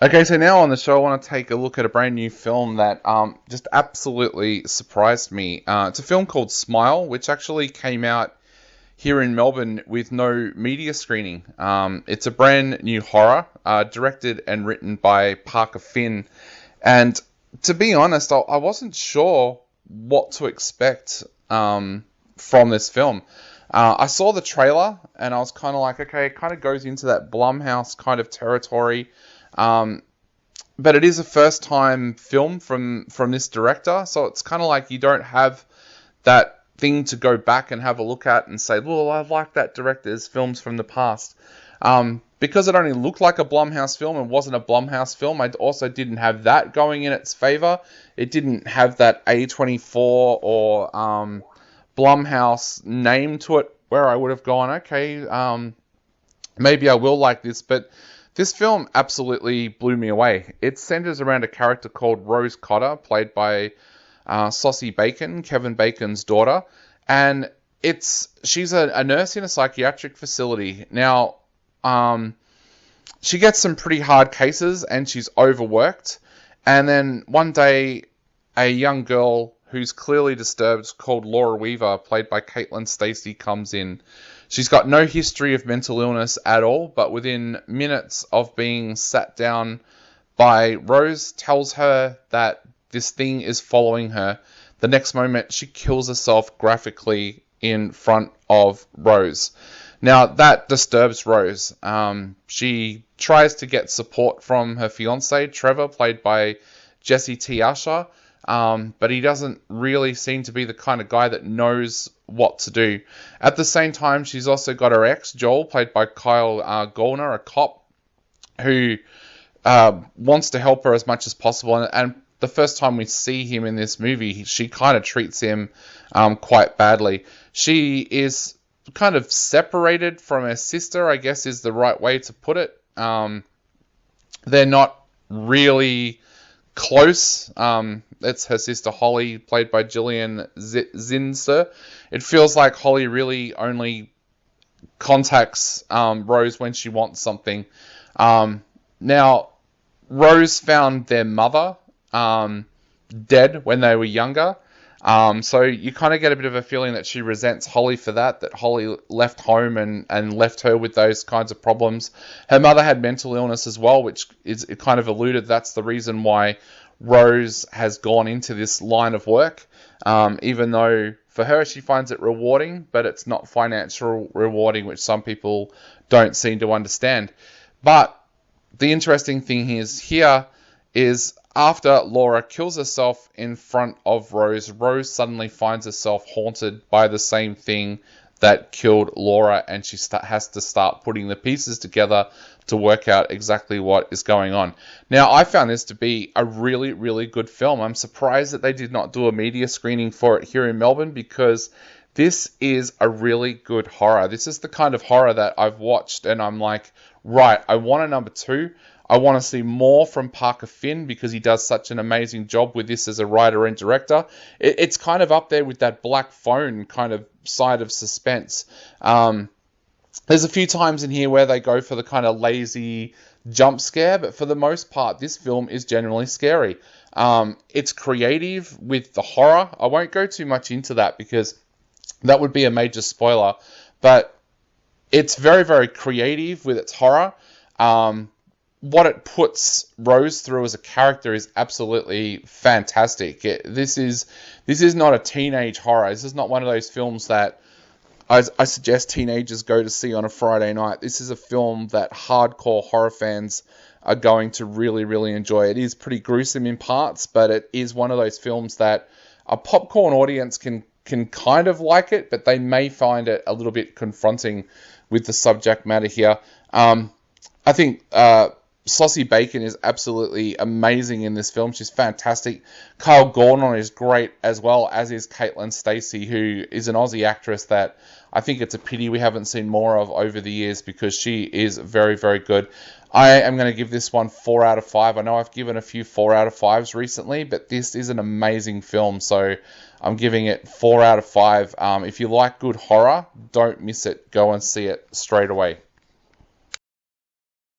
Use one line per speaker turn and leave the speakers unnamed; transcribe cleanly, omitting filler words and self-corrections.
Okay, so now on the show, I want to take a look at a brand new film that just absolutely surprised me. It's a film called Smile, which actually came out here in Melbourne with no media screening. It's a brand new horror, directed and written by Parker Finn. And to be honest, I wasn't sure what to expect from this film. I saw the trailer and I was kind of like, okay, it kind of goes into that Blumhouse kind of territory. Um, but it is a first time film from this director, so it's kind of like you don't have that thing to go back and have a look at and say, well, I like that director's films from the past. Because it only looked like a Blumhouse film and wasn't a Blumhouse film, I also didn't have that going in its favor. It didn't have that A24 or Blumhouse name to it where I would have gone, okay, maybe I will like this, but this film absolutely blew me away. It centers around a character called Rose Cotter, played by Saucy Bacon, Kevin Bacon's daughter, and she's a nurse in a psychiatric facility. Now, she gets some pretty hard cases, and she's overworked. And then one day, a young girl who's clearly disturbed, called Laura Weaver, played by Caitlin Stacey, comes in. She's got no history of mental illness at all, but within minutes of being sat down by Rose, tells her that this thing is following her. The next moment, she kills herself graphically in front of Rose. Now, that disturbs Rose. She tries to get support from her fiance, Trevor, played by Jesse T. Usher, but he doesn't really seem to be the kind of guy that knows what to do. At the same time, she's also got her ex, Joel, played by Kyle Gallner, a cop who wants to help her as much as possible. And the first time we see him in this movie, she kind of treats him quite badly. She is kind of separated from her sister, I guess is the right way to put it. They're not really close. It's her sister Holly, played by Gillian Zinser. It feels like Holly really only contacts Rose when she wants something. Now, Rose found their mother dead when they were younger. So you kind of get a bit of a feeling that she resents Holly for that Holly left home and left her with those kinds of problems. Her mother had mental illness as well, which is it kind of alluded that's the reason why Rose has gone into this line of work, even though for her she finds it rewarding, but it's not financial rewarding, which some people don't seem to understand. But the interesting thing here is after Laura kills herself in front of Rose, Rose suddenly finds herself haunted by the same thing that killed Laura, and she has to start putting the pieces together to work out exactly what is going on. Now, I found this to be a really, really good film. I'm surprised that they did not do a media screening for it here in Melbourne, because this is a really good horror. This is the kind of horror that I've watched and I'm like, right, I want a number two. I want to see more from Parker Finn because he does such an amazing job with this as a writer and director. It's kind of up there with that Black Phone kind of side of suspense. There's a few times in here where they go for the kind of lazy jump scare, but for the most part, this film is generally scary. It's creative with the horror. I won't go too much into that because that would be a major spoiler, but it's very, very creative with its horror. What it puts Rose through as a character is absolutely fantastic. This is not a teenage horror. This is not one of those films that I suggest teenagers go to see on a Friday night. This is a film that hardcore horror fans are going to really, really enjoy. It is pretty gruesome in parts, but it is one of those films that a popcorn audience can kind of like it, but they may find it a little bit confronting with the subject matter here. I think Saucy Bacon is absolutely amazing in this film. She's fantastic. Kyle Gordon is great as well, as is Caitlin Stacey, who is an Aussie actress that I think it's a pity we haven't seen more of over the years because she is very, very good. I am going to give this one 4 out of 5. I know I've given a few 4 out of 5s recently, but this is an amazing film, so I'm giving it 4 out of 5. If you like good horror, don't miss it. Go and see it straight away.